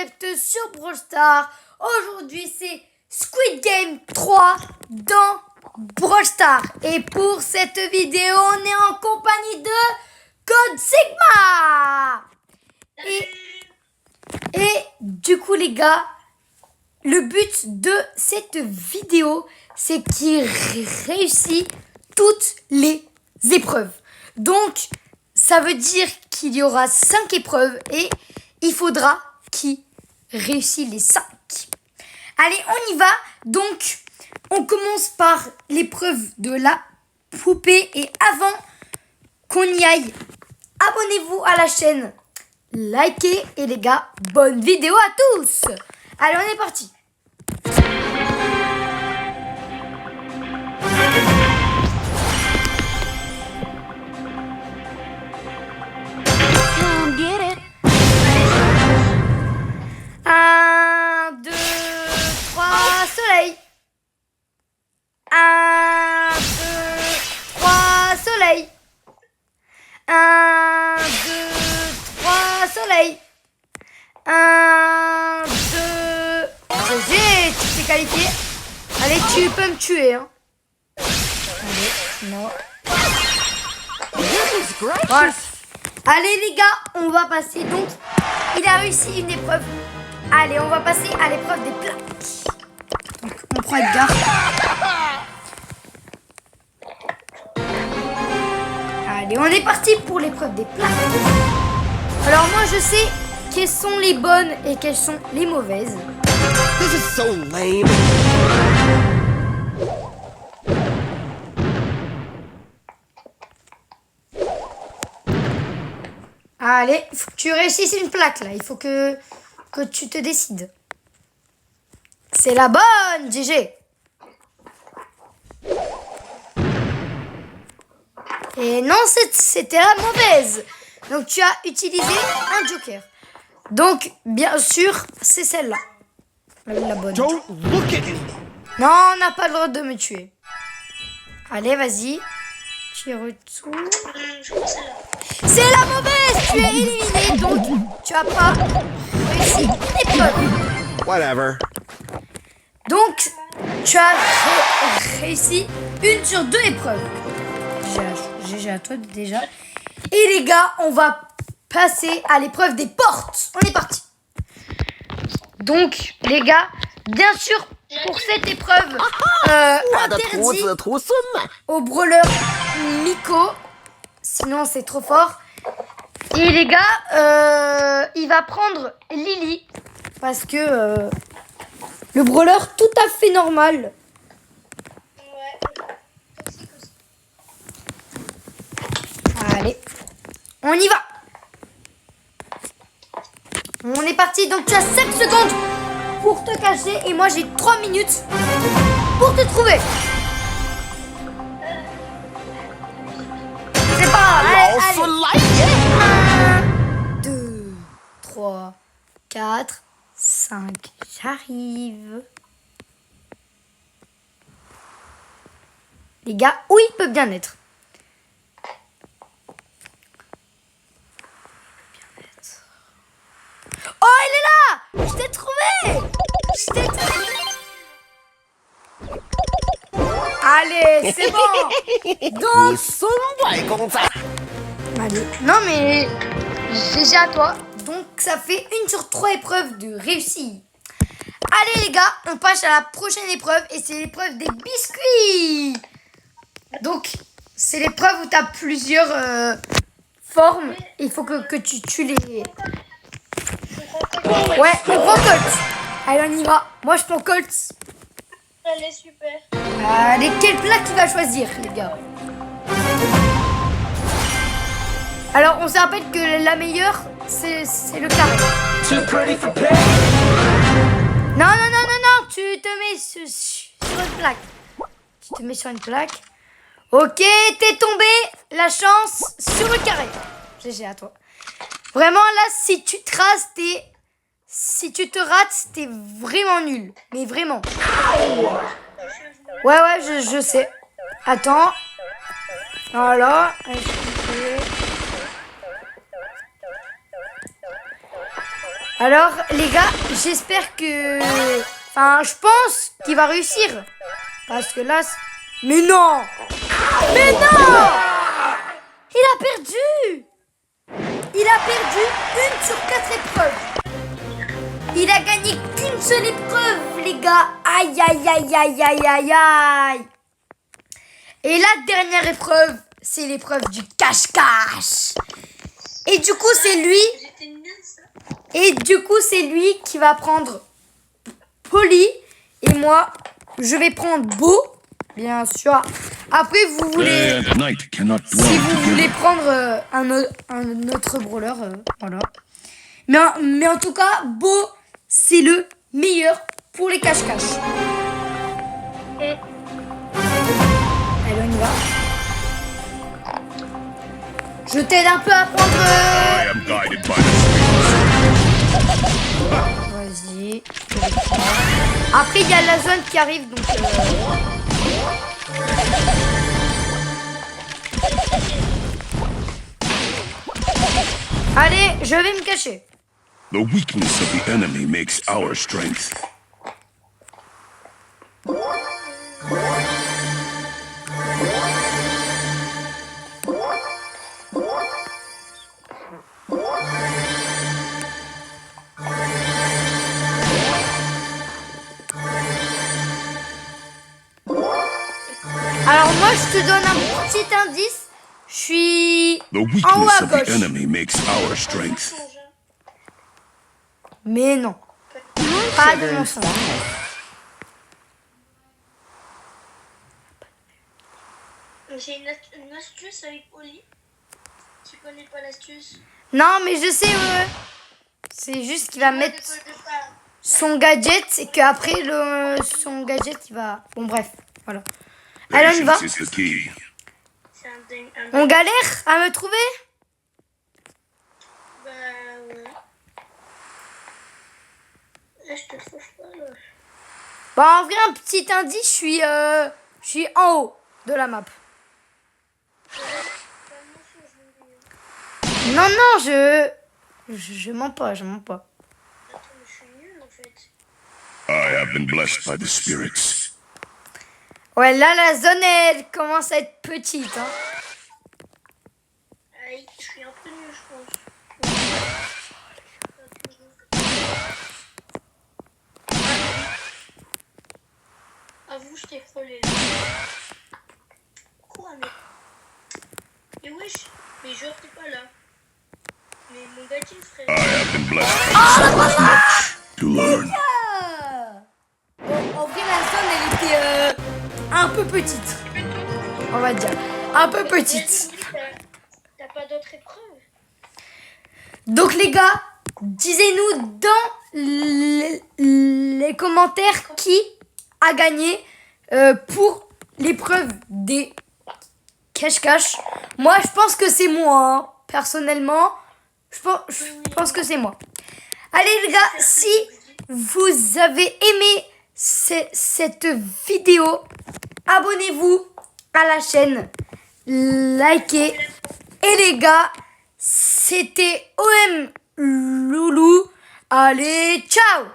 concept sur Brawl Stars. Aujourd'hui, c'est Squid Game 3 dans Brawl Stars. Et pour cette vidéo, on est en compagnie de Code Sigma. Et du coup, les gars, le but de cette vidéo, c'est qu'il réussit toutes les épreuves. Donc, ça veut dire qu'il y aura 5 épreuves et il faudra qu'il réussisse les 5. Allez, on y va. Donc, on commence par l'épreuve de la poupée. Et avant qu'on y aille, abonnez-vous à la chaîne, likez et les gars, bonne vidéo à tous. Allez, on est parti. Un, deux, trois, soleil. 1, 2, 3, soleil. 1, 2, 3, soleil. 1, 2... GG, tu t'es qualifié. Allez, tu peux me tuer. Hein. Allez, non. Voilà. Allez les gars, on va passer. Donc, il a réussi une épreuve. Allez, on va passer à l'épreuve des plaques. Donc, on prend Edgar. Allez, on est parti pour l'épreuve des plaques. Alors moi, je sais quelles sont les bonnes et quelles sont les mauvaises. This is so lame. Allez, il faut que tu réussisses une plaque là. Il faut que tu te décides. C'est la bonne, GG. Et non, c'était la mauvaise. Donc tu as utilisé un joker. Donc, bien sûr, c'est celle-là. La bonne. Don't look at me. Non, on n'a pas le droit de me tuer. Allez, vas-y. Tu retournes. C'est la mauvaise. Tu es éliminé, donc tu n'as pas réussi l'épreuve. Whatever. Donc, tu as réussi 1 sur 2 épreuves. GG à toi déjà. Et les gars, on va passer à l'épreuve des portes. On est parti. Donc, les gars, bien sûr, pour cette épreuve, interdit au brawler Miko. Sinon, c'est trop fort. Et les gars, il va prendre Lily. Parce que le brawler tout à fait normal. Allez, on y va. On est parti, donc tu as 5 secondes pour te cacher et moi j'ai 3 minutes pour te trouver. C'est pas allez. 1, 2, 3, 4, 5. J'arrive. Les gars, où il peut bien être? Oh, il est là! Je t'ai trouvé! Je t'ai trouvé! Allez, c'est bon! Donc... Allez. Non, mais... GG à toi. Donc, ça fait 1 sur 3 épreuves de réussite. Allez, les gars, on passe à la prochaine épreuve. Et c'est l'épreuve des biscuits. Donc, c'est l'épreuve où tu as plusieurs formes. Il faut que tu tues les... Ouais, on prend Colt. Allez, on y va. Moi, je prends Colt. Elle est super. Allez, quelle plaque il va choisir, les gars? Alors, on se rappelle que la meilleure, c'est le carré. Non, non, non, non, non. Tu te mets sur une plaque. Tu te mets sur une plaque. Ok, t'es tombé. La chance sur le carré. GG à toi. Vraiment, là, si tu te rates, t'es vraiment nul. Mais vraiment. Ouais, je sais. Attends. Voilà. Alors, les gars, j'espère que... Enfin, je pense qu'il va réussir. Parce que là... Mais non! Mais non! Il a perdu! Il a perdu 1 sur 4 épreuves. Il a gagné qu'une seule épreuve, les gars. Aïe, aïe, aïe, aïe, aïe, aïe, aïe. Et la dernière épreuve, c'est l'épreuve du cache-cache. Et du coup, c'est lui... J'étais nulle, ça. Et du coup, c'est lui qui va prendre Polly. Et moi, je vais prendre Beau, bien sûr. Après, vous voulez... And night cannot Si dwell vous together. voulez prendre un autre brawler, voilà. Mais en tout cas, Beau, c'est le meilleur pour les cache-cache. Et Allez, on y va. Je t'aide un peu à prendre... I am guided by the Vas-y. Après, il y a la zone qui arrive, donc... Allez, je vais me cacher. The weakness of the enemy makes our strength. Alors moi, je te donne un petit indice. Je suis The en haut weakness à of the gauche. enemy makes our strength. change. Mais non. Pas de mensonge. J'ai une astuce avec Oli. Tu connais pas l'astuce? Non, mais je sais, c'est juste qu'il va mettre son gadget et qu'après, son gadget, il va... Bon, bref, voilà. Allez, on y va. Patience is the key. C'est un dingue. On galère à me trouver? Bah ouais. Là, je te trouve pas là. Bon, en vrai, un petit indice, je suis en haut de la map. Non, non, je mens pas, je mens pas. Attends, mais je suis nulle en fait. I have been blessed by the spirits. Ouais, là, la zone, elle commence à être petite, hein. Aïe, je suis un peu nulle, je pense. Avoue, je t'ai frôlé là. Quoi, mais. Mais wesh, mais genre, t'es pas là. Mais mon gadget, frère. I have been blessed by so much to learn. Bon, en vrai, la zone, elle était un peu petite. On va dire. Un peu petite. T'as pas d'autres épreuves? Donc, les gars, disez-nous dans les commentaires qui a gagné pour l'épreuve des cache-cache. Moi, je pense que c'est moi. Hein. Personnellement, je pense que c'est moi. Allez, les gars, si vous avez aimé cette vidéo, abonnez-vous à la chaîne, likez. Et les gars, c'était OM Loulou. Allez, ciao!